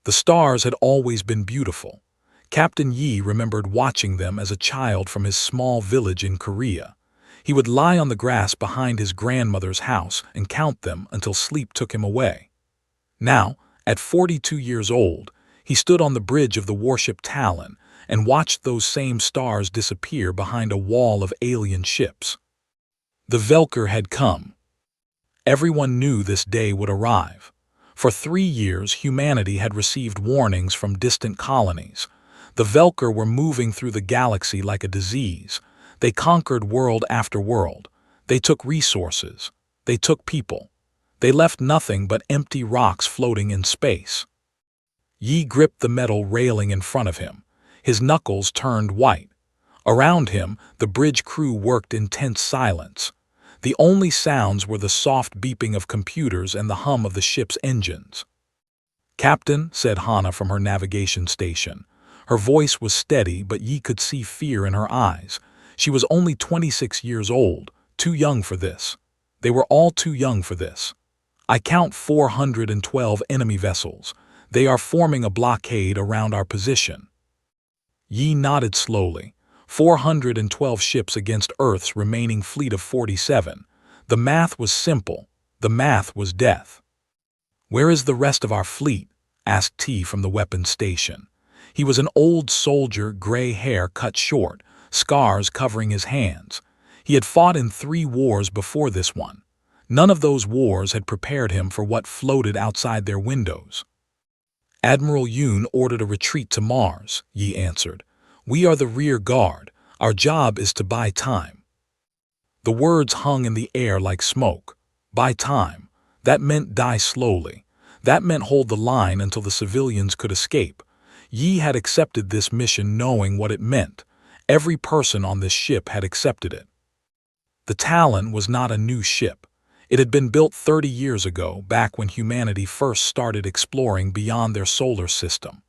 The stars had always been beautiful. Captain Yi remembered watching them as a child from his small village in Korea. He would lie on the grass behind his grandmother's house and count them until sleep took him away. Now, at 42 years old, he stood on the bridge of the warship Talon and watched those same stars disappear behind a wall of alien ships. The Velker had come. Everyone knew this day would arrive. For 3 years, humanity had received warnings from distant colonies. The Velker were moving through the galaxy like a disease. They conquered world after world. They took resources. They took people. They left nothing but empty rocks floating in space. Yi gripped the metal railing in front of him. His knuckles turned white. Around him, the bridge crew worked in tense silence. The only sounds were the soft beeping of computers and the hum of the ship's engines. "Captain," said Hana from her navigation station. Her voice was steady, but Yi could see fear in her eyes. She was only 26 years old, too young for this. They were all too young for this. "I count 412 enemy vessels. They are forming a blockade around our position." Yi nodded slowly. 412 ships against Earth's remaining fleet of 47. The math was simple. The math was death. "Where is the rest of our fleet?" asked T from the weapons station. He was an old soldier, gray hair cut short, scars covering his hands. He had fought in 3 wars before this one. None of those wars had prepared him for what floated outside their windows. "Admiral Yoon ordered a retreat to Mars," Yi answered. "We are the rear guard. Our job is to buy time." The words hung in the air like smoke. Buy time. That meant die slowly. That meant hold the line until the civilians could escape. Yi had accepted this mission knowing what it meant. Every person on this ship had accepted it. The Talon was not a new ship. It had been built 30 years ago, back when humanity first started exploring beyond their solar system.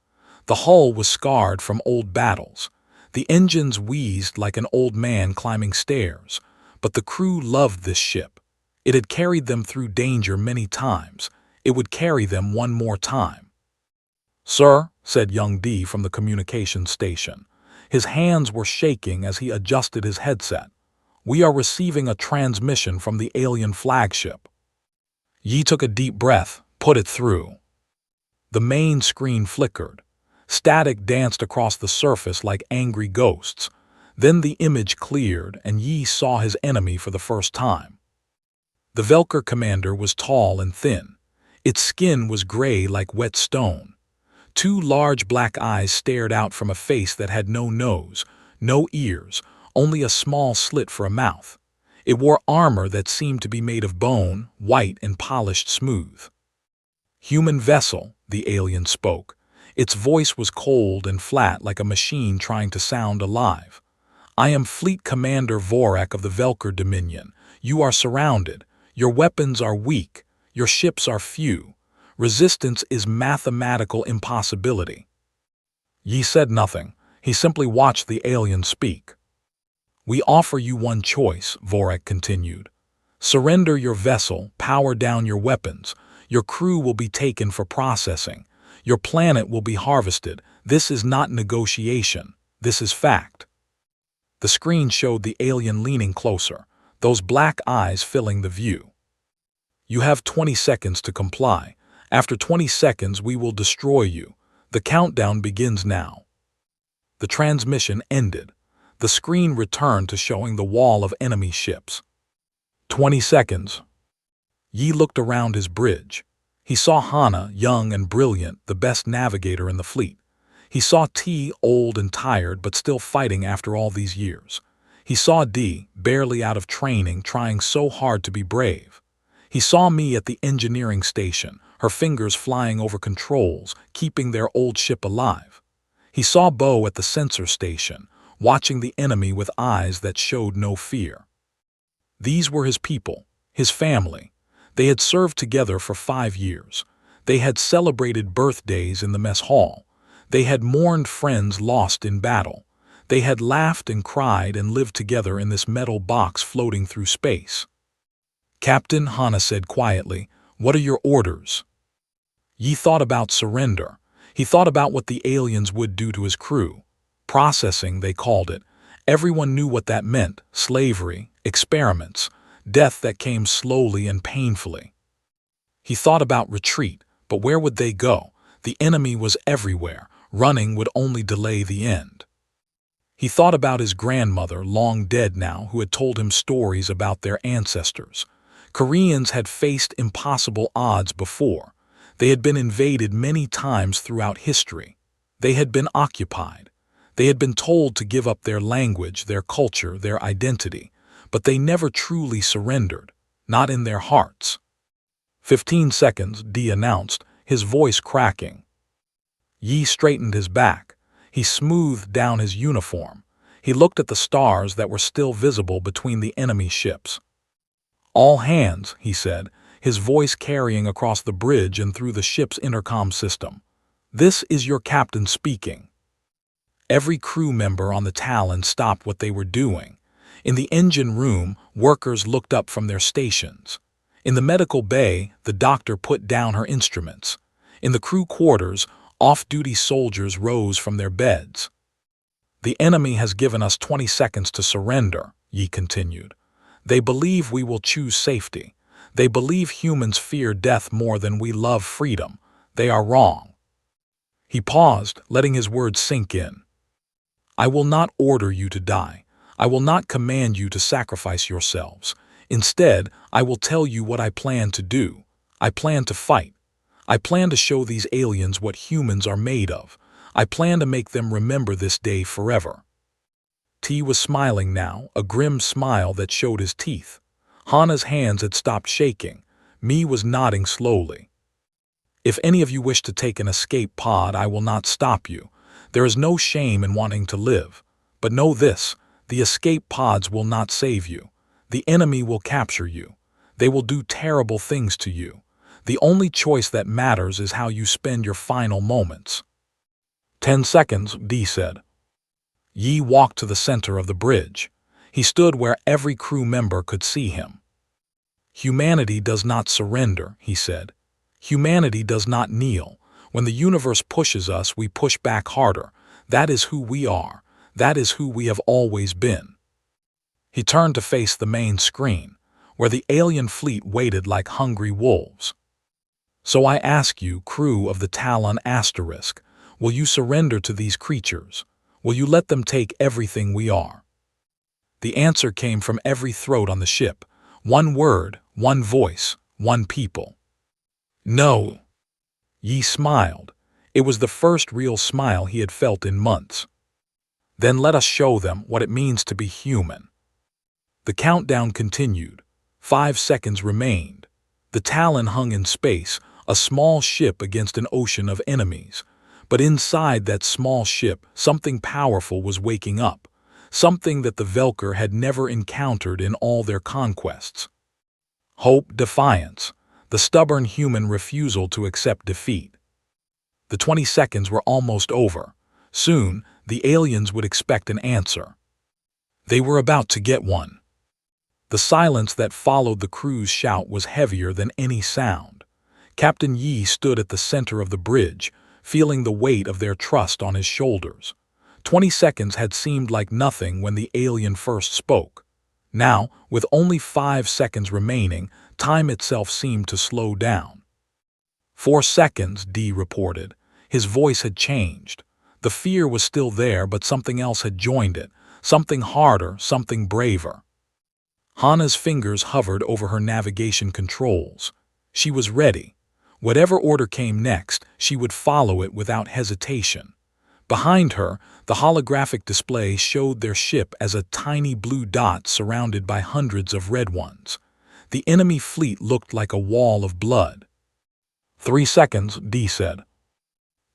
The hull was scarred from old battles. The engines wheezed like an old man climbing stairs. But the crew loved this ship. It had carried them through danger many times. It would carry them one more time. "Sir," said young D from the communications station. His hands were shaking as he adjusted his headset. "We are receiving a transmission from the alien flagship." Yi took a deep breath, put it through. The main screen flickered. Static danced across the surface like angry ghosts. Then the image cleared and Yi saw his enemy for the first time. The Velker commander was tall and thin. Its skin was gray like wet stone. 2 large black eyes stared out from a face that had no nose, no ears, only a small slit for a mouth. It wore armor that seemed to be made of bone, white and polished smooth. "Human vessel," the alien spoke. Its voice was cold and flat like a machine trying to sound alive. "I am Fleet Commander Vorak of the Velker Dominion. You are surrounded. Your weapons are weak. Your ships are few. Resistance is mathematical impossibility." Yi said nothing. He simply watched the alien speak. "We offer you one choice," Vorak continued. "Surrender your vessel, power down your weapons. Your crew will be taken for processing. Your planet will be harvested. This is not negotiation. This is fact." The screen showed the alien leaning closer, those black eyes filling the view. "You have 20 seconds to comply. After 20 seconds, we will destroy you. The countdown begins now." The transmission ended. The screen returned to showing the wall of enemy ships. 20 seconds. Yi looked around his bridge. He saw Hana, young and brilliant, the best navigator in the fleet. He saw T, old and tired, but still fighting after all these years. He saw D, barely out of training, trying so hard to be brave. He saw me at the engineering station, her fingers flying over controls, keeping their old ship alive. He saw Bo at the sensor station, watching the enemy with eyes that showed no fear. These were his people, his family. They had served together for 5 years. They had celebrated birthdays in the mess hall. They had mourned friends lost in battle. They had laughed and cried and lived together in this metal box floating through space. "Captain," Hana said quietly, "what are your orders?" Yi thought about surrender. He thought about what the aliens would do to his crew. Processing, they called it. Everyone knew what that meant: slavery, experiments, death that came slowly and painfully. He thought about retreat, but where would they go? The enemy was everywhere. Running would only delay the end. He thought about his grandmother, long dead now, who had told him stories about their ancestors. Koreans had faced impossible odds before. They had been invaded many times throughout history. They had been occupied. They had been told to give up their language, their culture, their identity. But they never truly surrendered, not in their hearts. 15 seconds, Dee announced, his voice cracking. Yi straightened his back. He smoothed down his uniform. He looked at the stars that were still visible between the enemy ships. "All hands," he said, his voice carrying across the bridge and through the ship's intercom system. "This is your captain speaking." Every crew member on the Talon stopped what they were doing. In the engine room, workers looked up from their stations. In the medical bay, the doctor put down her instruments. In the crew quarters, off-duty soldiers rose from their beds. "The enemy has given us 20 seconds to surrender," Yi continued. "They believe we will choose safety. They believe humans fear death more than we love freedom. They are wrong." He paused, letting his words sink in. "I will not order you to die. I will not command you to sacrifice yourselves. Instead, I will tell you what I plan to do. I plan to fight. I plan to show these aliens what humans are made of. I plan to make them remember this day forever." T was smiling now, a grim smile that showed his teeth. Hana's hands had stopped shaking. Mi was nodding slowly. "If any of you wish to take an escape pod, I will not stop you. There is no shame in wanting to live. But know this, the escape pods will not save you. The enemy will capture you. They will do terrible things to you. The only choice that matters is how you spend your final moments." 10 seconds, Dee said. Yi walked to the center of the bridge. He stood where every crew member could see him. "Humanity does not surrender," he said. "Humanity does not kneel. When the universe pushes us, we push back harder. That is who we are. That is who we have always been." He turned to face the main screen, where the alien fleet waited like hungry wolves. "So I ask you, crew of the Talon Asterisk, will you surrender to these creatures? Will you let them take everything we are?" The answer came from every throat on the ship. One word, one voice, one people. "No." Yi smiled. It was the first real smile he had felt in months. "Then let us show them what it means to be human." The countdown continued. 5 seconds remained. The Talon hung in space, a small ship against an ocean of enemies. But inside that small ship, something powerful was waking up, something that the Velker had never encountered in all their conquests. Hope, defiance, the stubborn human refusal to accept defeat. The 20 seconds were almost over. Soon, the aliens would expect an answer. They were about to get one. The silence that followed the crew's shout was heavier than any sound. Captain Yi stood at the center of the bridge, feeling the weight of their trust on his shoulders. 20 seconds had seemed like nothing when the alien first spoke. Now, with only 5 seconds remaining, time itself seemed to slow down. 4 seconds, Dee reported. His voice had changed. The fear was still there, but something else had joined it, something harder, something braver. Hana's fingers hovered over her navigation controls. She was ready. Whatever order came next, she would follow it without hesitation. Behind her, the holographic display showed their ship as a tiny blue dot surrounded by hundreds of red ones. The enemy fleet looked like a wall of blood. 3 seconds, Dee said.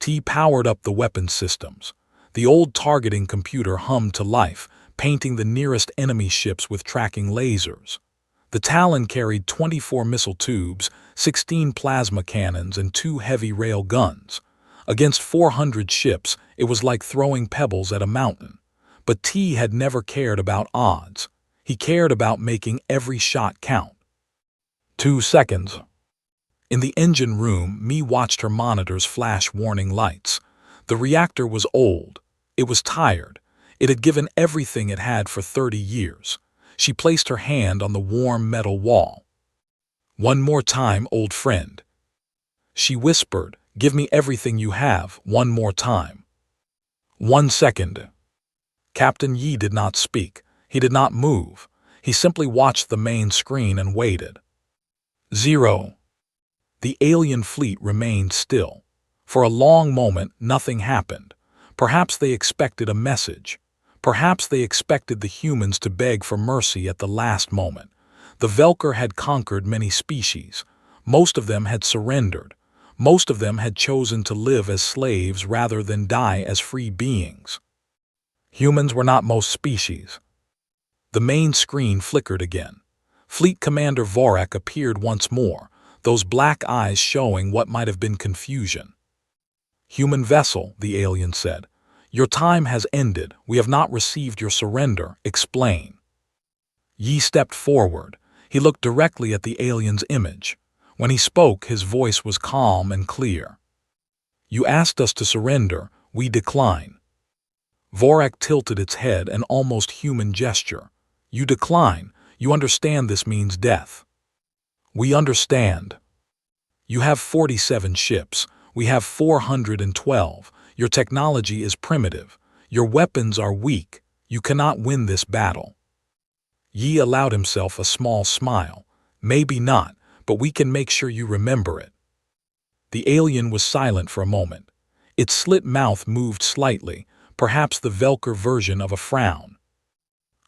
T powered up the weapons systems. The old targeting computer hummed to life, painting the nearest enemy ships with tracking lasers. The Talon carried 24 missile tubes, 16 plasma cannons, and 2 heavy rail guns. Against 400 ships, it was like throwing pebbles at a mountain. But T had never cared about odds. He cared about making every shot count. 2 seconds. In the engine room, Me watched her monitors flash warning lights. The reactor was old. It was tired. It had given everything it had for 30 years. She placed her hand on the warm metal wall. "One more time, old friend." She whispered, "Give me everything you have, one more time." 1 second. Captain Yi did not speak. He did not move. He simply watched the main screen and waited. 0. The alien fleet remained still. For a long moment, nothing happened. Perhaps they expected a message. Perhaps they expected the humans to beg for mercy at the last moment. The Velker had conquered many species. Most of them had surrendered. Most of them had chosen to live as slaves rather than die as free beings. Humans were not most species. The main screen flickered again. Fleet Commander Vorak appeared once more, those black eyes showing what might have been confusion. "Human vessel," the alien said. "Your time has ended. We have not received your surrender. Explain." Yi stepped forward. He looked directly at the alien's image. When he spoke, his voice was calm and clear. "You asked us to surrender. We decline." Vorak tilted its head, an almost human gesture. "You decline. You understand this means death." "We understand. You have 47 ships. We have 412. Your technology is primitive. Your weapons are weak. You cannot win this battle." Yi allowed himself a small smile. "Maybe not, but we can make sure you remember it." The alien was silent for a moment. Its slit mouth moved slightly, perhaps the Velker version of a frown.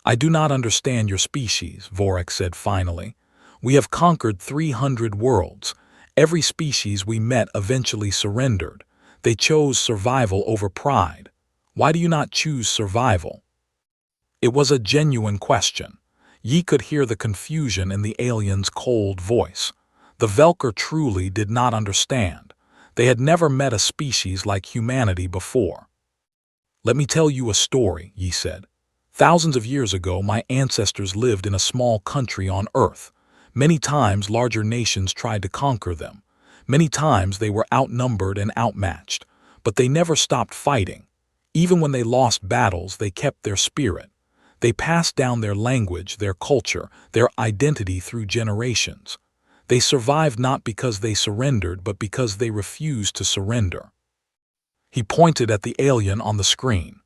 "I do not understand your species," Vorak said finally. "We have conquered 300 worlds. Every species we met eventually surrendered. They chose survival over pride. Why do you not choose survival?" It was a genuine question. Yi could hear the confusion in the alien's cold voice. The Velker truly did not understand. They had never met a species like humanity before. "Let me tell you a story," Yi said. "Thousands of years ago, my ancestors lived in a small country on Earth. Many times larger nations tried to conquer them. Many times they were outnumbered and outmatched, but they never stopped fighting. Even when they lost battles, they kept their spirit. They passed down their language, their culture, their identity through generations. They survived not because they surrendered, but because they refused to surrender." He pointed at the alien on the screen.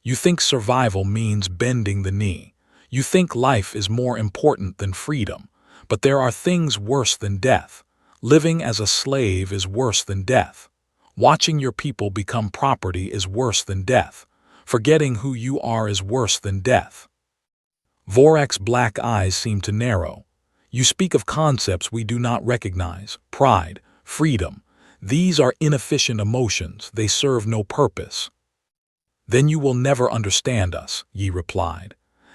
"You think survival means bending the knee. You think life is more important than freedom. But there are things worse than death. Living as a slave is worse than death. Watching your people become property is worse than death. Forgetting who you are is worse than death." Vorak's black eyes seemed to narrow. "You speak of concepts we do not recognize. Pride, freedom. These are inefficient emotions. They serve no purpose." "Then you will never understand us," Yi replied.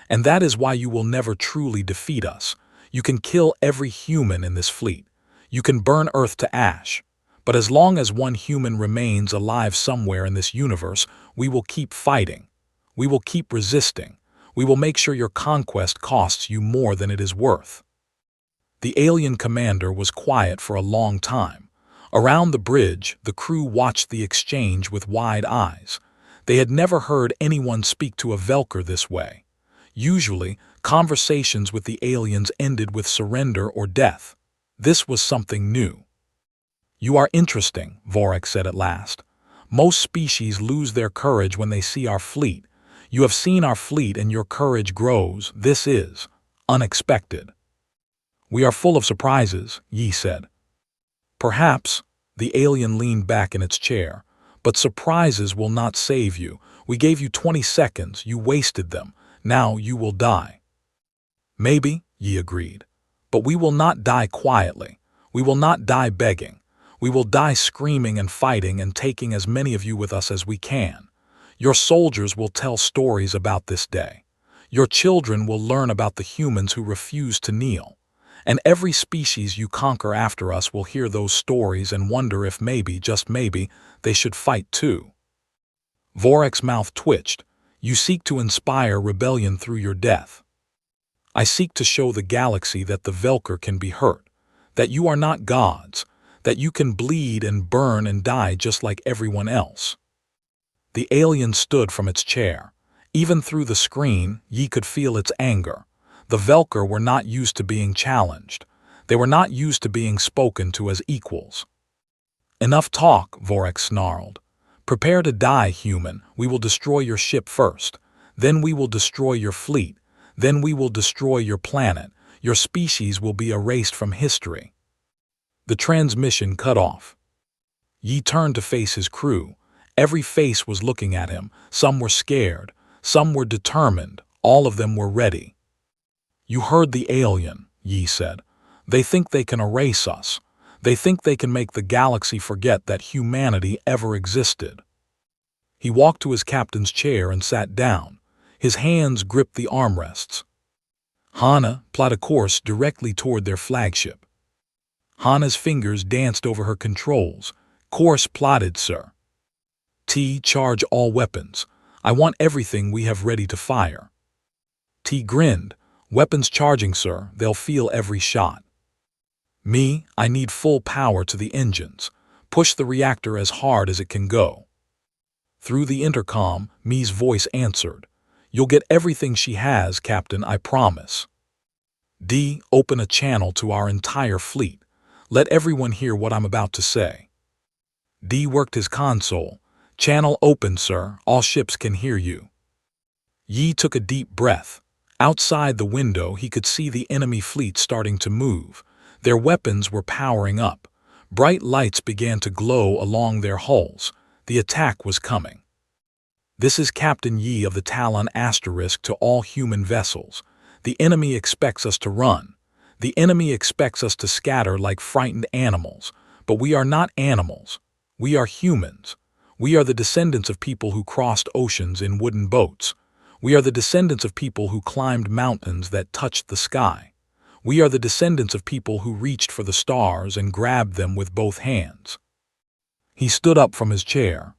"And that is why you will never truly defeat us. You can kill every human in this fleet. You can burn Earth to ash. But as long as one human remains alive somewhere in this universe, we will keep fighting. We will keep resisting. We will make sure your conquest costs you more than it is worth." The alien commander was quiet for a long time. Around the bridge, the crew watched the exchange with wide eyes. They had never heard anyone speak to a Velker this way. Usually, conversations with the aliens ended with surrender or death. This was something new. "You are interesting," Vorak said at last. "Most species lose their courage when they see our fleet. You have seen our fleet and your courage grows. This is unexpected." "We are full of surprises," Yi said. "Perhaps," the alien leaned back in its chair, "but surprises will not save you. We gave you 20 seconds. You wasted them. Now you will die." "Maybe," Yi agreed. "But we will not die quietly. We will not die begging. We will die screaming and fighting and taking as many of you with us as we can. Your soldiers will tell stories about this day. Your children will learn about the humans who refuse to kneel. And every species you conquer after us will hear those stories and wonder if maybe, just maybe, they should fight too." Vorak's mouth twitched. "You seek to inspire rebellion through your death." "I seek to show the galaxy that the Velker can be hurt. that you are not gods, that you can bleed and burn and die just like everyone else. The alien stood from its chair. Even through the screen, Yi could feel its anger. The Velker were not used to being challenged. They were not used to being spoken to as equals. Enough talk, Vorex snarled. Prepare to die, human. We will destroy your ship first. Then we will destroy your fleet. Then we will destroy your planet. Your species will be erased from history. The transmission cut off. Yi turned to face his crew. Every face was looking at him. Some were scared. Some were determined. All of them were ready. You heard the alien, Yi said. They think they can erase us. They think they can make the galaxy forget that humanity ever existed. He walked to his captain's chair and sat down. His hands gripped the armrests. Hana plotted a course directly toward their flagship. Hana's fingers danced over her controls. Course plotted, sir. T, charge all weapons. I want everything we have ready to fire. T grinned. Weapons charging, sir. They'll feel every shot. Me, I need full power to the engines. Push the reactor as hard as it can go. Through the intercom, Mi's voice answered. You'll get everything she has, Captain, I promise. D, open a channel to our entire fleet. Let everyone hear what I'm about to say. D worked his console. Channel open, sir. All ships can hear you. Yi took a deep breath. Outside the window, he could see the enemy fleet starting to move. Their weapons were powering up. Bright lights began to glow along their hulls. The attack was coming. This is Captain Yi of the Talon Asterisk to all human vessels. The enemy expects us to run. The enemy expects us to scatter like frightened animals. But we are not animals. We are humans. We are the descendants of people who crossed oceans in wooden boats. We are the descendants of people who climbed mountains that touched the sky. We are the descendants of people who reached for the stars and grabbed them with both hands. He stood up from his chair.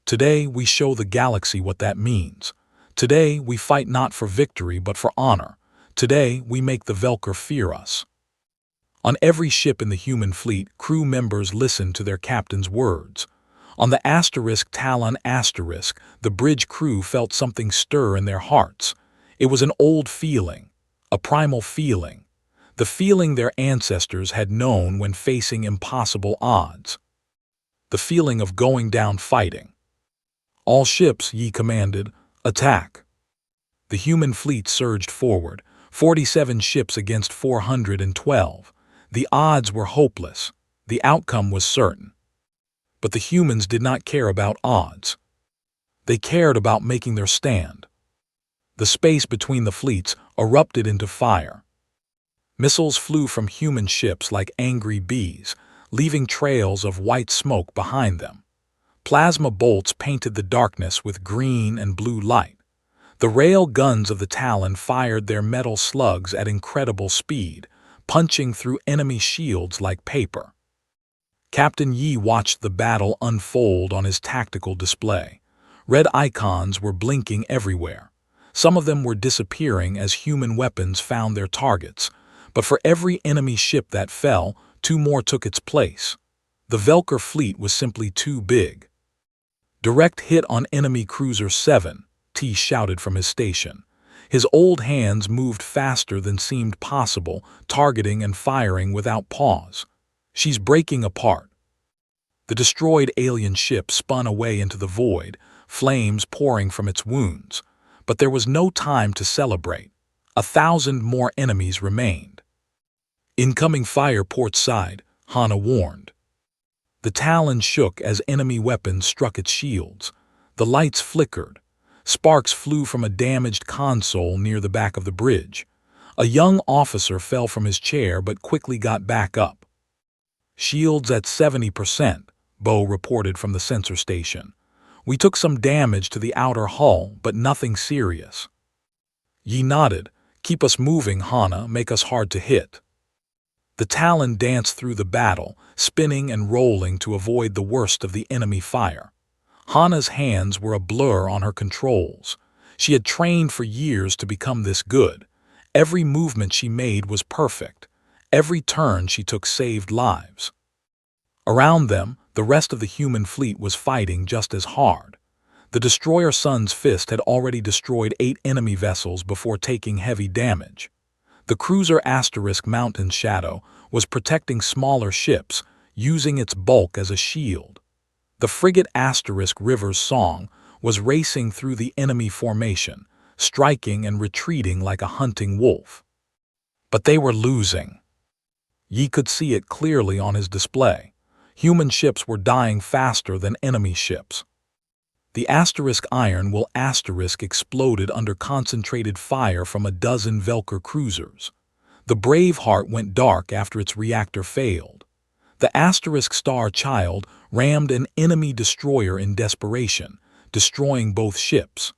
Today we show the galaxy what that means. Today we fight not for victory but for honor. Today we make the Velker fear us. On every ship in the human fleet, crew members listened to their captain's words. On the Asterisk Talon Asterisk, the bridge crew felt something stir in their hearts. It was an old feeling, a primal feeling, the feeling their ancestors had known when facing impossible odds. The feeling of going down fighting. All ships, Yi commanded, attack. The human fleet surged forward, 47 ships against 412. The odds were hopeless. The outcome was certain. But the humans did not care about odds. They cared about making their stand. The space between the fleets erupted into fire. Missiles flew from human ships like angry bees, leaving trails of white smoke behind them. Plasma bolts painted the darkness with green and blue light. The rail guns of the Talon fired their metal slugs at incredible speed, punching through enemy shields like paper. Captain Yi watched the battle unfold on his tactical display. Red icons were blinking everywhere. Some of them were disappearing as human weapons found their targets. But for every enemy ship that fell, 2 more took its place. The Velker fleet was simply too big. Direct hit on enemy cruiser 7, T shouted from his station. His old hands moved faster than seemed possible, targeting and firing without pause. She's breaking apart. The destroyed alien ship spun away into the void, flames pouring from its wounds. But there was no time to celebrate. 1,000 more enemies remained. Incoming fire port side, Hana warned. The Talon shook as enemy weapons struck its shields. The lights flickered. Sparks flew from a damaged console near the back of the bridge. A young officer fell from his chair but quickly got back up. Shields at 70%, Bo reported from the sensor station. We took some damage to the outer hull, but nothing serious. Yi nodded. Keep us moving, Hana, make us hard to hit. The Talon danced through the battle, spinning and rolling to avoid the worst of the enemy fire. Hana's hands were a blur on her controls. She had trained for years to become this good. Every movement she made was perfect. Every turn she took saved lives. Around them, the rest of the human fleet was fighting just as hard. The destroyer Sun's Fist had already destroyed 8 enemy vessels before taking heavy damage. The cruiser Mountain Shadow was protecting smaller ships, using its bulk as a shield. The frigate River's Song was racing through the enemy formation, striking and retreating like a hunting wolf. But they were losing. Yi could see it clearly on his display. Human ships were dying faster than enemy ships. The Iron Will exploded under concentrated fire from a dozen Velker cruisers. The Braveheart went dark after its reactor failed. The Star Child rammed an enemy destroyer in desperation, destroying both ships.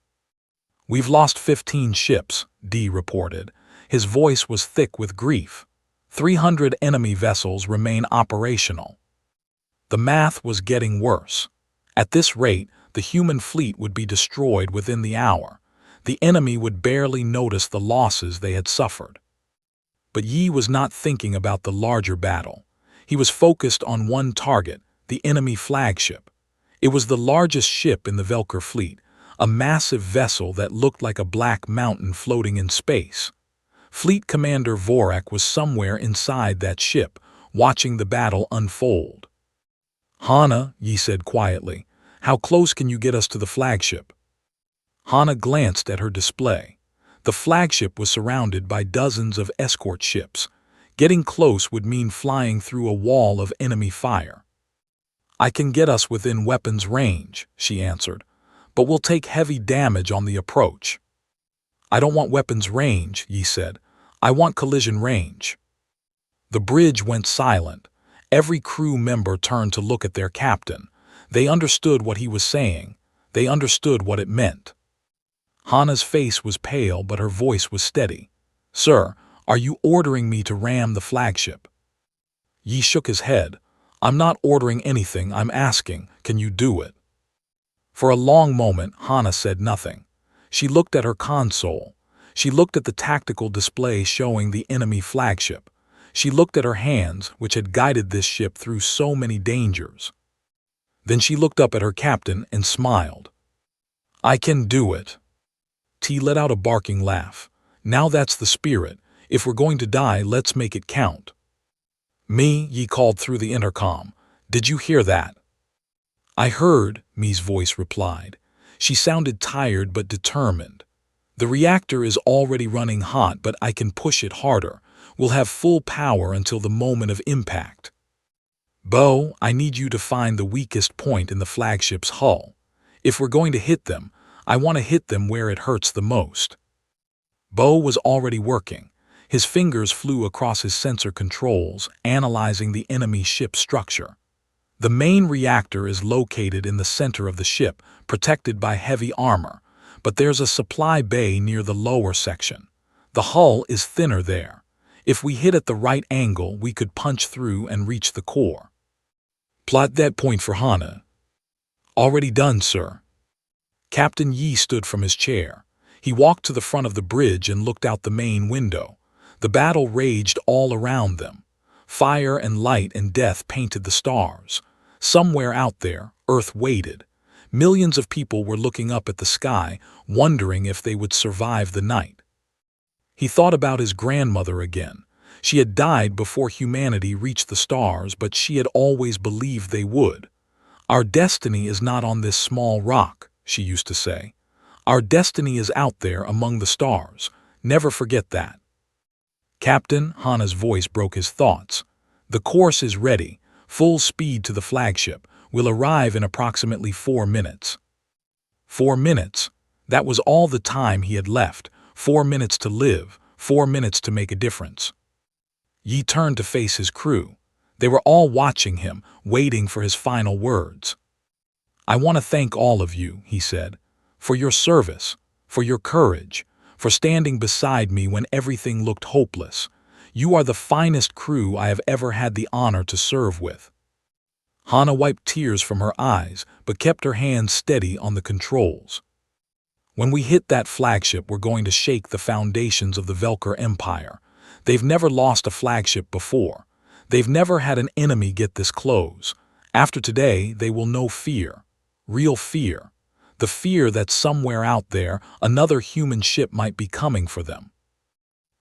"We've lost 15 ships," D reported. His voice was thick with grief. 300 enemy vessels remain operational. The math was getting worse. At this rate, the human fleet would be destroyed within the hour. The enemy would barely notice the losses they had suffered. But Yi was not thinking about the larger battle. He was focused on one target, the enemy flagship. It was the largest ship in the Velker fleet, a massive vessel that looked like a black mountain floating in space. Fleet Commander Vorak was somewhere inside that ship, watching the battle unfold. "Hana," Yi said quietly, "how close can you get us to the flagship?" Hana glanced at her display. The flagship was surrounded by dozens of escort ships. Getting close would mean flying through a wall of enemy fire. "I can get us within weapons range," she answered, "but we'll take heavy damage on the approach." "I don't want weapons range," Yi said. "I want collision range." The bridge went silent. Every crew member turned to look at their captain. They understood what he was saying. They understood what it meant. Hana's face was pale, but her voice was steady. "Sir, are you ordering me to ram the flagship?" Yi shook his head. "I'm not ordering anything, I'm asking, can you do it?" For a long moment, Hana said nothing. She looked at her console. She looked at the tactical display showing the enemy flagship. She looked at her hands, which had guided this ship through so many dangers. Then she looked up at her captain and smiled. "I can do it." T let out a barking laugh. "Now that's the spirit. If we're going to die, let's make it count." "Me," Yi called through the intercom. "Did you hear that?" "I heard," Mi's voice replied. She sounded tired but determined. "The reactor is already running hot, but I can push it harder. We'll have full power until the moment of impact." "Bo, I need you to find the weakest point in the flagship's hull. If we're going to hit them, I want to hit them where it hurts the most." Bo was already working. His fingers flew across his sensor controls, analyzing the enemy ship structure. The main reactor is located in the center of the ship, protected by heavy armor, but there's a supply bay near the lower section. The hull is thinner there. If we hit at the right angle, we could punch through and reach the core. "Plot that point for Hana." "Already done, sir." Captain Yi stood from his chair. He walked to the front of the bridge and looked out the main window. The battle raged all around them. Fire and light and death painted the stars. Somewhere out there, Earth waited. Millions of people were looking up at the sky, wondering if they would survive the night. He thought about his grandmother again. She had died before humanity reached the stars, but she had always believed they would. "Our destiny is not on this small rock," she used to say. "Our destiny is out there among the stars. Never forget that." "Captain," Hana's voice broke his thoughts. "The course is ready. Full speed to the flagship. We'll arrive in approximately 4 minutes." 4 minutes. That was all the time he had left. 4 minutes to live. 4 minutes to make a difference. Yi turned to face his crew. They were all watching him, waiting for his final words. "I want to thank all of you," he said, "for your service, for your courage, for standing beside me when everything looked hopeless. You are the finest crew I have ever had the honor to serve with." Hana wiped tears from her eyes, but kept her hands steady on the controls. "When we hit that flagship, we're going to shake the foundations of the Velker Empire. They've never lost a flagship before. They've never had an enemy get this close. After today, they will know fear. Real fear. The fear that somewhere out there, another human ship might be coming for them.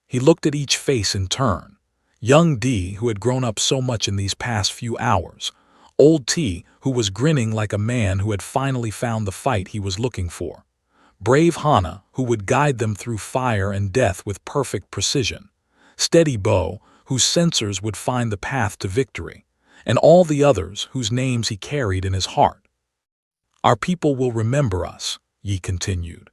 He looked at each face in turn. Young D, who had grown up so much in these past few hours. Old T, who was grinning like a man who had finally found the fight he was looking for. Brave Hana, who would guide them through fire and death with perfect precision. Steady Bo, whose sensors would find the path to victory. And all the others whose names he carried in his heart. Our people will remember us, Yi continued.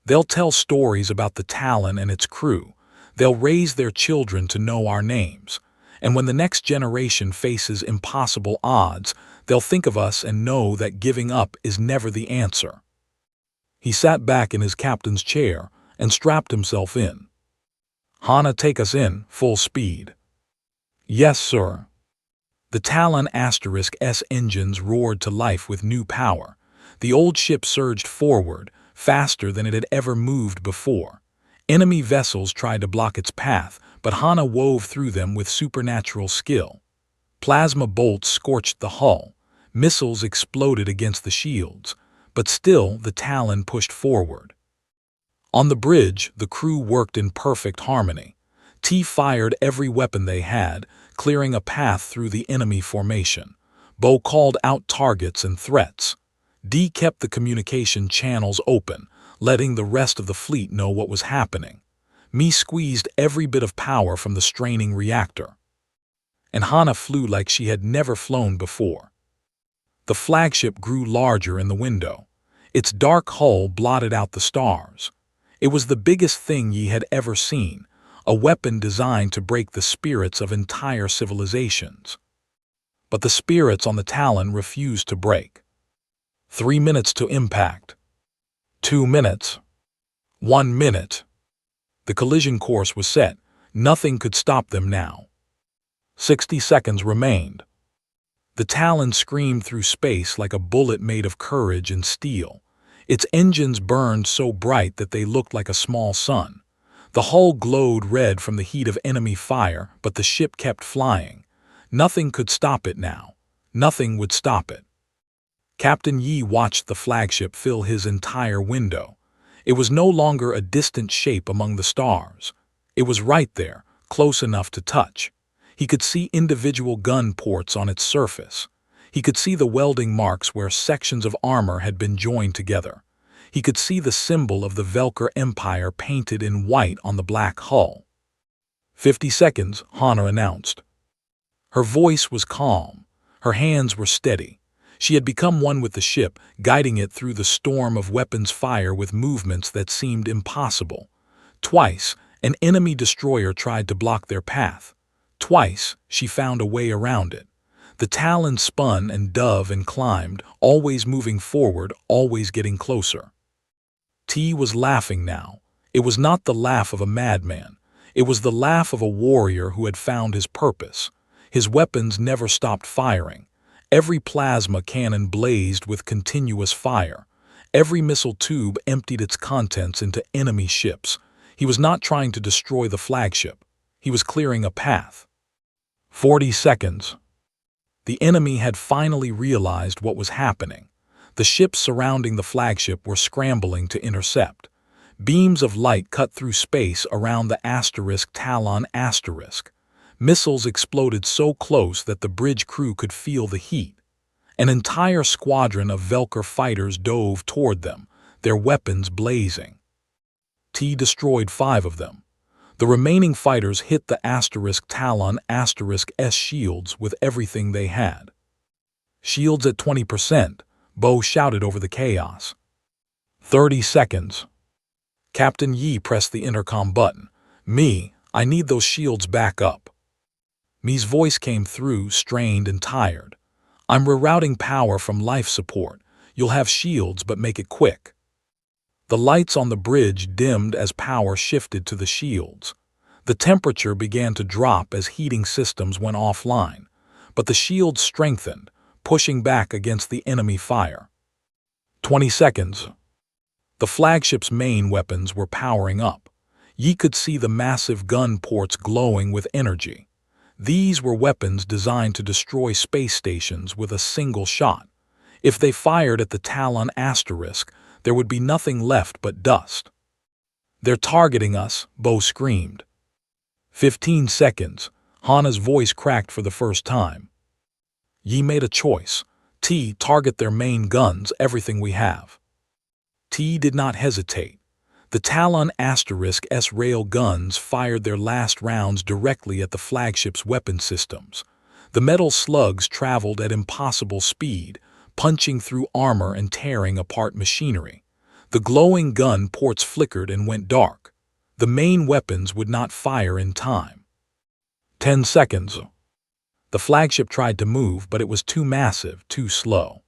They'll tell stories about the Talon and its crew. They'll raise their children to know our names. And when the next generation faces impossible odds, they'll think of us and know that giving up is never the answer. He sat back in his captain's chair and strapped himself in. Hana, take us in, full speed. Yes, sir. The Talon *S engines roared to life with new power. The old ship surged forward, faster than it had ever moved before. Enemy vessels tried to block its path, but Hana wove through them with supernatural skill. Plasma bolts scorched the hull. Missiles exploded against the shields, but still the Talon pushed forward. On the bridge, the crew worked in perfect harmony. T fired every weapon they had, clearing a path through the enemy formation. Bo called out targets and threats. D kept the communication channels open, letting the rest of the fleet know what was happening. Mi squeezed every bit of power from the straining reactor. And Hana flew like she had never flown before. The flagship grew larger in the window. Its dark hull blotted out the stars. It was the biggest thing Yi had ever seen, a weapon designed to break the spirits of entire civilizations. But the spirits on the Talon refused to break. 3 minutes to impact. 2 minutes. 1 minute. The collision course was set. Nothing could stop them now. 60 seconds remained. The Talon screamed through space like a bullet made of courage and steel. Its engines burned so bright that they looked like a small sun. The hull glowed red from the heat of enemy fire, but the ship kept flying. Nothing could stop it now. Nothing would stop it. Captain Yi watched the flagship fill his entire window. It was no longer a distant shape among the stars. It was right there, close enough to touch. He could see individual gun ports on its surface. He could see the welding marks where sections of armor had been joined together. He could see the symbol of the Velker Empire painted in white on the black hull. 50 seconds, Hana announced. Her voice was calm. Her hands were steady. She had become one with the ship, guiding it through the storm of weapons fire with movements that seemed impossible. Twice, an enemy destroyer tried to block their path. Twice, she found a way around it. The Talon spun and dove and climbed, always moving forward, always getting closer. T was laughing now. It was not the laugh of a madman. It was the laugh of a warrior who had found his purpose. His weapons never stopped firing. Every plasma cannon blazed with continuous fire. Every missile tube emptied its contents into enemy ships. He was not trying to destroy the flagship. He was clearing a path. 40 seconds. The enemy had finally realized what was happening. The ships surrounding the flagship were scrambling to intercept. Beams of light cut through space around the Talon *. Missiles exploded so close that the bridge crew could feel the heat. An entire squadron of Velker fighters dove toward them, their weapons blazing. T destroyed 5 of them. The remaining fighters hit the Talon *S shields with everything they had. Shields at 20%, Bo shouted over the chaos. 30 seconds. Captain Yi pressed the intercom button. Mi, I need those shields back up. Mi's voice came through, strained and tired. I'm rerouting power from life support. You'll have shields, but make it quick. The lights on the bridge dimmed as power shifted to the shields. The temperature began to drop as heating systems went offline, but the shields strengthened, pushing back against the enemy fire. 20 seconds. The flagship's main weapons were powering up. Yi could see the massive gun ports glowing with energy. These were weapons designed to destroy space stations with a single shot. If they fired at the Talon asterisk, there would be nothing left but dust. "They're targeting us," Bo screamed. 15 seconds. Hana's voice cracked for the first time. Yi made a choice. T, target their main guns, everything we have. T did not hesitate. The Talon asterisk S-rail guns fired their last rounds directly at the flagship's weapon systems. The metal slugs traveled at impossible speed, punching through armor and tearing apart machinery. The glowing gun ports flickered and went dark. The main weapons would not fire in time. 10 seconds. The flagship tried to move, but it was too massive, too slow.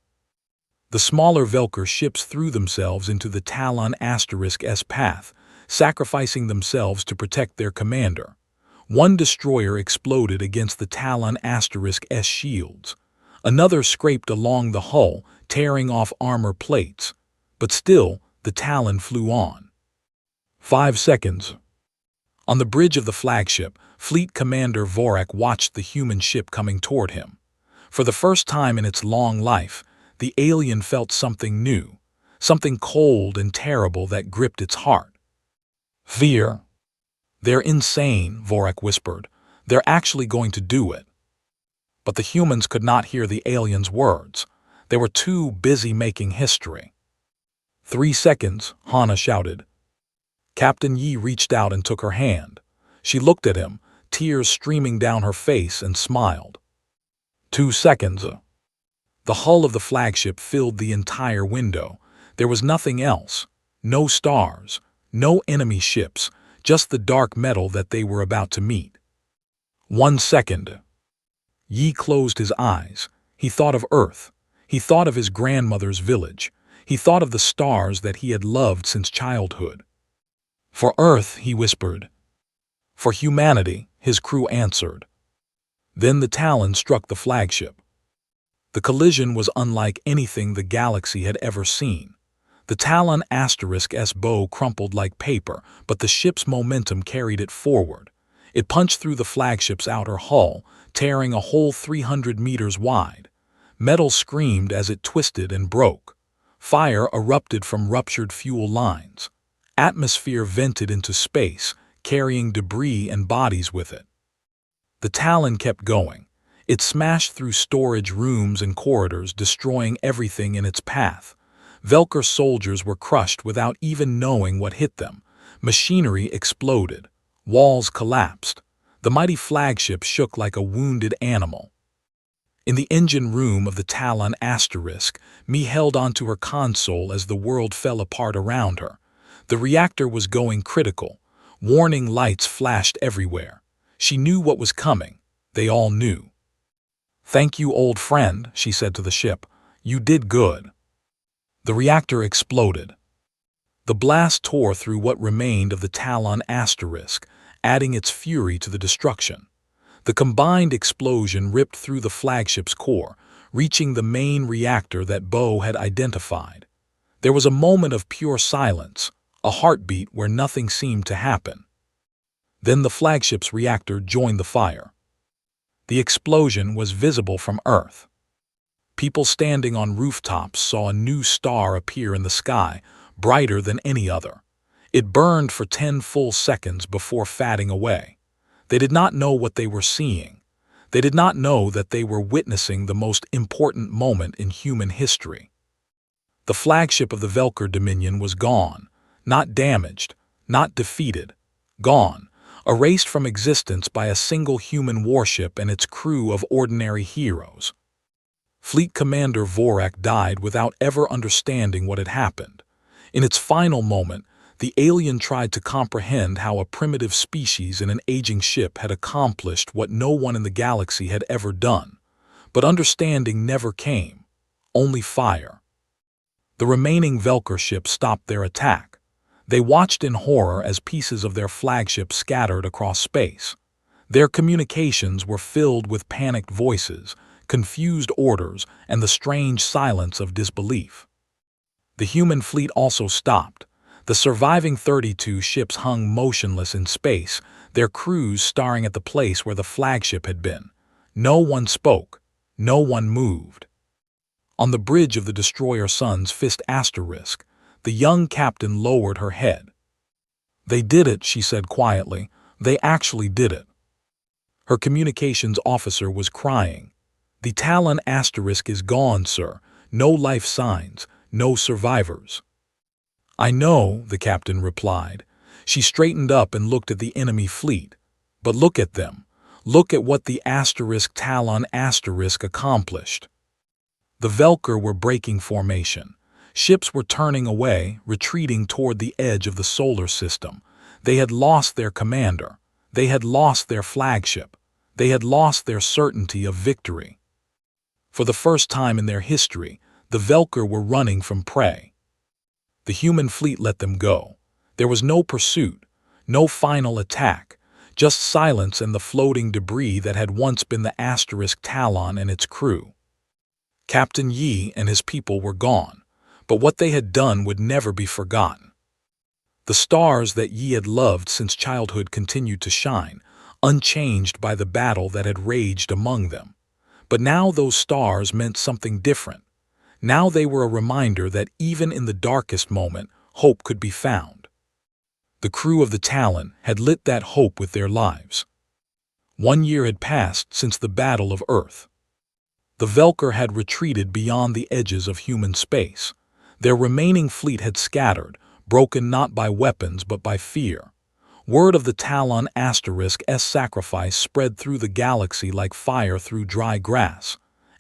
The smaller Velker ships threw themselves into the Talon asterisk S path, sacrificing themselves to protect their commander. One destroyer exploded against the Talon asterisk S shields. Another scraped along the hull, tearing off armor plates. But still, the Talon flew on. 5 seconds. On the bridge of the flagship, Fleet Commander Vorak watched the human ship coming toward him. For the first time in its long life, the alien felt something new, something cold and terrible that gripped its heart. Fear. "They're insane," Vorak whispered. "They're actually going to do it." But the humans could not hear the alien's words. They were too busy making history. 3 seconds, Hana shouted. Captain Yi reached out and took her hand. She looked at him, tears streaming down her face, and smiled. 2 seconds. The hull of the flagship filled the entire window. There was nothing else. No stars, no enemy ships, just the dark metal that they were about to meet. 1 second. Yi closed his eyes. He thought of Earth. He thought of his grandmother's village. He thought of the stars that he had loved since childhood. "For Earth," he whispered. "For humanity," his crew answered. Then the Talon struck the flagship. The collision was unlike anything the galaxy had ever seen. The Talon asterisk S bow crumpled like paper, but the ship's momentum carried it forward. It punched through the flagship's outer hull, tearing a hole 300 meters wide. Metal screamed as it twisted and broke. Fire erupted from ruptured fuel lines. Atmosphere vented into space, carrying debris and bodies with it. The Talon kept going. It smashed through storage rooms and corridors, destroying everything in its path. Velker soldiers were crushed without even knowing what hit them. Machinery exploded. Walls collapsed. The mighty flagship shook like a wounded animal. In the engine room of the Talon asterisk, Mi held onto her console as the world fell apart around her. The reactor was going critical. Warning lights flashed everywhere. She knew what was coming. They all knew. "Thank you, old friend," she said to the ship. "You did good." The reactor exploded. The blast tore through what remained of the Talon asterisk, adding its fury to the destruction. The combined explosion ripped through the flagship's core, reaching the main reactor that Bo had identified. There was a moment of pure silence, a heartbeat where nothing seemed to happen. Then the flagship's reactor joined the fire. The explosion was visible from Earth. People standing on rooftops saw a new star appear in the sky, brighter than any other. It burned for 10 full seconds before fading away. They did not know what they were seeing. They did not know that they were witnessing the most important moment in human history. The flagship of the Velker Dominion was gone, not damaged, not defeated, gone, erased from existence by a single human warship and its crew of ordinary heroes. Fleet Commander Vorak died without ever understanding what had happened. In its final moment, the alien tried to comprehend how a primitive species in an aging ship had accomplished what no one in the galaxy had ever done. But understanding never came, only fire. The remaining Velker ships stopped their attack. They watched in horror as pieces of their flagship scattered across space. Their communications were filled with panicked voices, confused orders, and the strange silence of disbelief. The human fleet also stopped. The surviving 32 ships hung motionless in space, their crews staring at the place where the flagship had been. No one spoke. No one moved. On the bridge of the destroyer Sun's Fist asterisk, the young captain lowered her head. "They did it," she said quietly. "They actually did it." Her communications officer was crying. "The Talon asterisk is gone, sir. No life signs, no survivors." "I know," the captain replied. She straightened up and looked at the enemy fleet. "But look at them. Look at what the Talon asterisk accomplished." The Velker were breaking formation. Ships were turning away, retreating toward the edge of the solar system. They had lost their commander. They had lost their flagship. They had lost their certainty of victory. For the first time in their history, the Velker were running from prey. The human fleet let them go. There was no pursuit, no final attack, just silence and the floating debris that had once been the Talon and its crew. Captain Yi and his people were gone, but what they had done would never be forgotten. The stars that Yi had loved since childhood continued to shine, unchanged by the battle that had raged among them. But now those stars meant something different. Now they were a reminder that even in the darkest moment, hope could be found. The crew of the Talon had lit that hope with their lives. 1 year had passed since the Battle of Earth. The Velker had retreated beyond the edges of human space. Their remaining fleet had scattered, broken not by weapons but by fear. Word of the Talon asterisk's sacrifice spread through the galaxy like fire through dry grass.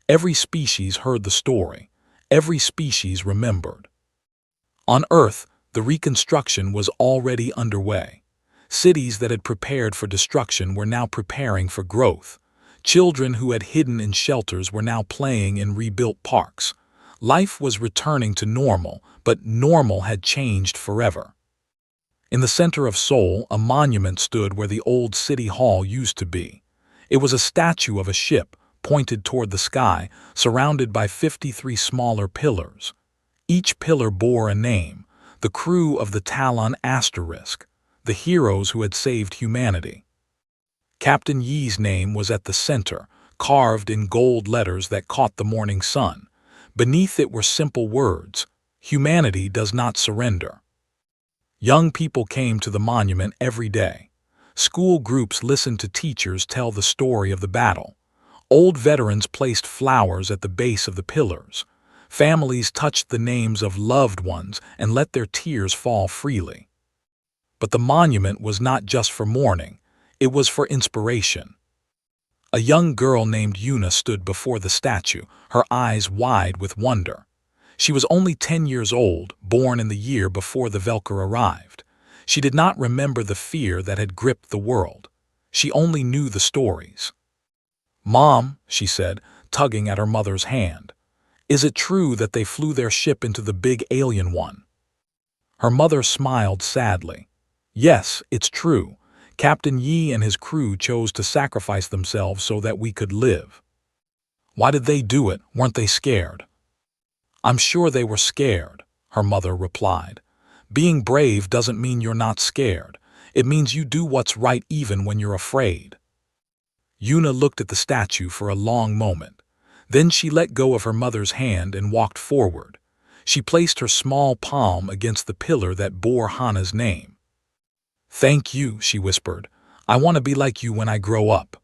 Every species heard the story. Every species remembered. On Earth, the reconstruction was already underway. Cities that had prepared for destruction were now preparing for growth. Children who had hidden in shelters were now playing in rebuilt parks. Life was returning to normal, but normal had changed forever. In the center of Seoul, a monument stood where the old city hall used to be. It was a statue of a ship, pointed toward the sky, surrounded by 53 smaller pillars. Each pillar bore a name, the crew of the Talon asterisk, the heroes who had saved humanity. Captain Yi's name was at the center, carved in gold letters that caught the morning sun. Beneath it were simple words: "Humanity does not surrender." Young people came to the monument every day. School groups listened to teachers tell the story of the battle. Old veterans placed flowers at the base of the pillars. Families touched the names of loved ones and let their tears fall freely. But the monument was not just for mourning, it was for inspiration. A young girl named Yuna stood before the statue, her eyes wide with wonder. She was only 10 years old, born in the year before the Velker arrived. She did not remember the fear that had gripped the world. She only knew the stories. "Mom," she said, tugging at her mother's hand, "is it true that they flew their ship into the big alien one?" Her mother smiled sadly. "Yes, it's true. Captain Yi and his crew chose to sacrifice themselves so that we could live." "Why did they do it? Weren't they scared?" "I'm sure they were scared," her mother replied. "Being brave doesn't mean you're not scared. It means you do what's right even when you're afraid." Yuna looked at the statue for a long moment. Then she let go of her mother's hand and walked forward. She placed her small palm against the pillar that bore Hana's name. "Thank you," she whispered. "I want to be like you when I grow up."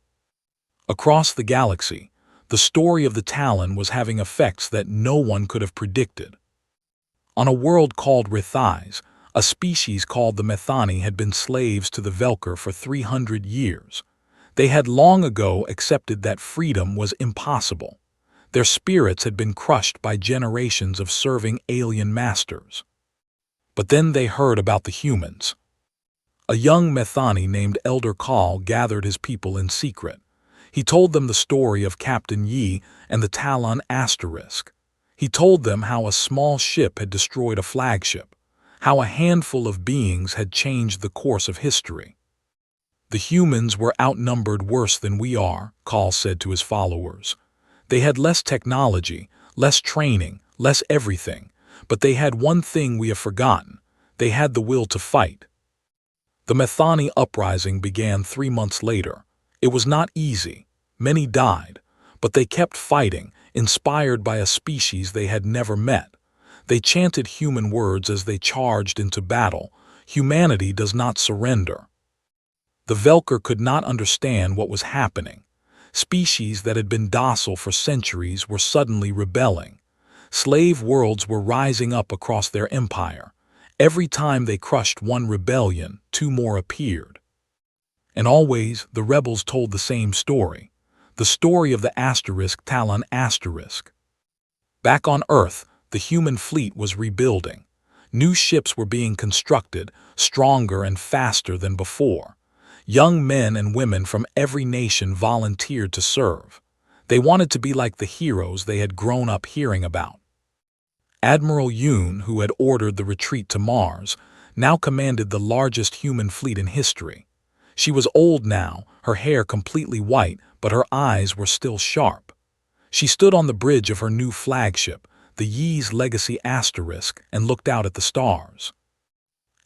Across the galaxy, the story of the Talon was having effects that no one could have predicted. On a world called Rithais, a species called the Methani had been slaves to the Velker for 300 years. They had long ago accepted that freedom was impossible. Their spirits had been crushed by generations of serving alien masters. But then they heard about the humans. A young Methani named Elder Kal gathered his people in secret. He told them the story of Captain Yi and the Talon asterisk. He told them how a small ship had destroyed a flagship, how a handful of beings had changed the course of history. "The humans were outnumbered worse than we are," Kal said to his followers. "They had less technology, less training, less everything, but they had one thing we have forgotten. They had the will to fight. The Methani uprising began 3 months later. It was not easy. Many died, but they kept fighting, inspired by a species they had never met. They chanted human words as they charged into battle. Humanity does not surrender. The Velker could not understand what was happening. Species that had been docile for centuries were suddenly rebelling. Slave worlds were rising up across their empire. Every time they crushed one rebellion, two more appeared. And always the rebels told the same story. The story of the asterisk Talon asterisk. Back on Earth, the human fleet was rebuilding. New ships were being constructed, stronger and faster than before. Young men and women from every nation volunteered to serve. They wanted to be like the heroes they had grown up hearing about. Admiral Yoon, who had ordered the retreat to Mars, now commanded the largest human fleet in history. She was old now, her hair completely white, but her eyes were still sharp. She stood on the bridge of her new flagship, the Yi's Legacy asterisk, and looked out at the stars.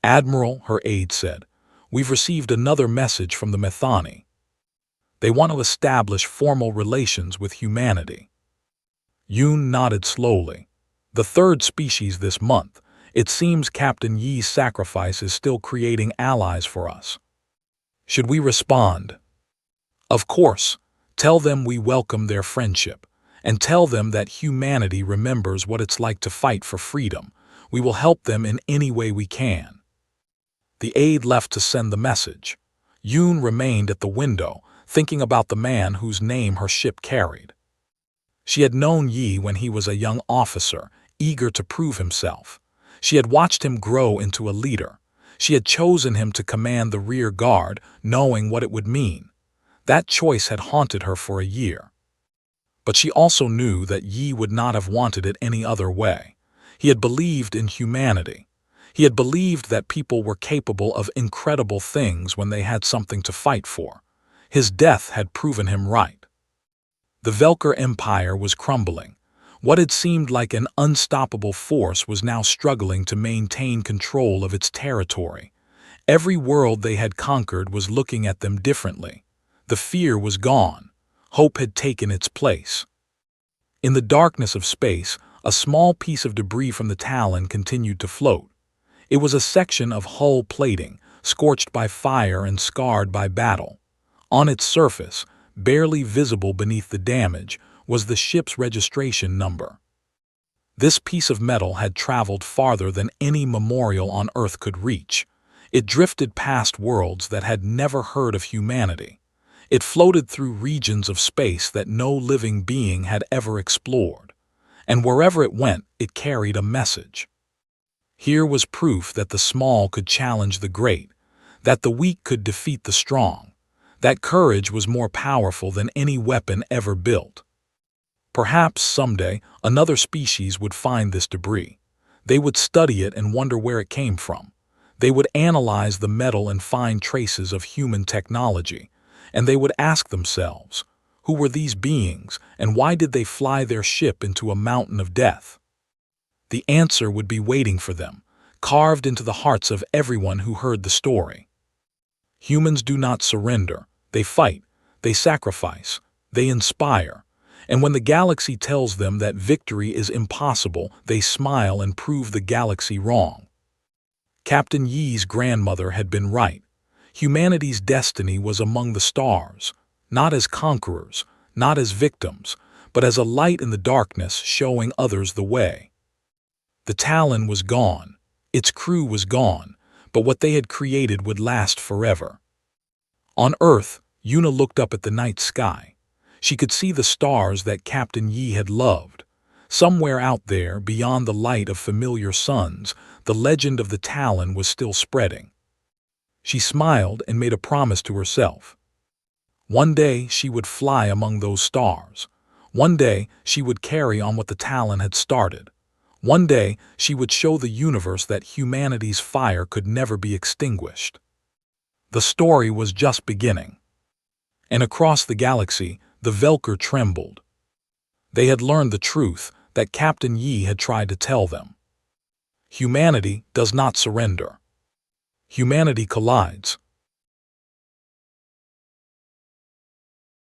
"Admiral," her aide said, "we've received another message from the Methani. They want to establish formal relations with humanity." Yoon nodded slowly. "The third species this month. It seems Captain Yi's sacrifice is still creating allies for us. Should we respond?" "Of course. Tell them we welcome their friendship. And tell them that humanity remembers what it's like to fight for freedom. We will help them in any way we can." The aide left to send the message. Yoon remained at the window, thinking about the man whose name her ship carried. She had known Yi when he was a young officer, eager to prove himself. She had watched him grow into a leader. She had chosen him to command the rear guard, knowing what it would mean. That choice had haunted her for a year. But she also knew that Yi would not have wanted it any other way. He had believed in humanity. He had believed that people were capable of incredible things when they had something to fight for. His death had proven him right. The Velker Empire was crumbling. What had seemed like an unstoppable force was now struggling to maintain control of its territory. Every world they had conquered was looking at them differently. The fear was gone. Hope had taken its place. In the darkness of space, a small piece of debris from the Talon continued to float. It was a section of hull plating, scorched by fire and scarred by battle. On its surface, barely visible beneath the damage, was the ship's registration number. This piece of metal had traveled farther than any memorial on Earth could reach. It drifted past worlds that had never heard of humanity. It floated through regions of space that no living being had ever explored. And wherever it went, it carried a message. Here was proof that the small could challenge the great, that the weak could defeat the strong, that courage was more powerful than any weapon ever built. Perhaps someday another species would find this debris. They would study it and wonder where it came from. They would analyze the metal and find traces of human technology. And they would ask themselves, who were these beings and why did they fly their ship into a mountain of death? The answer would be waiting for them, carved into the hearts of everyone who heard the story. Humans do not surrender. They fight. They sacrifice. They inspire. And when the galaxy tells them that victory is impossible, they smile and prove the galaxy wrong. Captain Yi's grandmother had been right. Humanity's destiny was among the stars, not as conquerors, not as victims, but as a light in the darkness showing others the way. The Talon was gone, its crew was gone, but what they had created would last forever. On Earth, Yuna looked up at the night sky. She could see the stars that Captain Yi had loved. Somewhere out there, beyond the light of familiar suns, the legend of the Talon was still spreading. She smiled and made a promise to herself. One day she would fly among those stars. One day she would carry on what the Talon had started. One day she would show the universe that humanity's fire could never be extinguished. The story was just beginning. And across the galaxy, the Velker trembled. They had learned the truth that Captain Yi had tried to tell them. Humanity does not surrender. Humanity collides.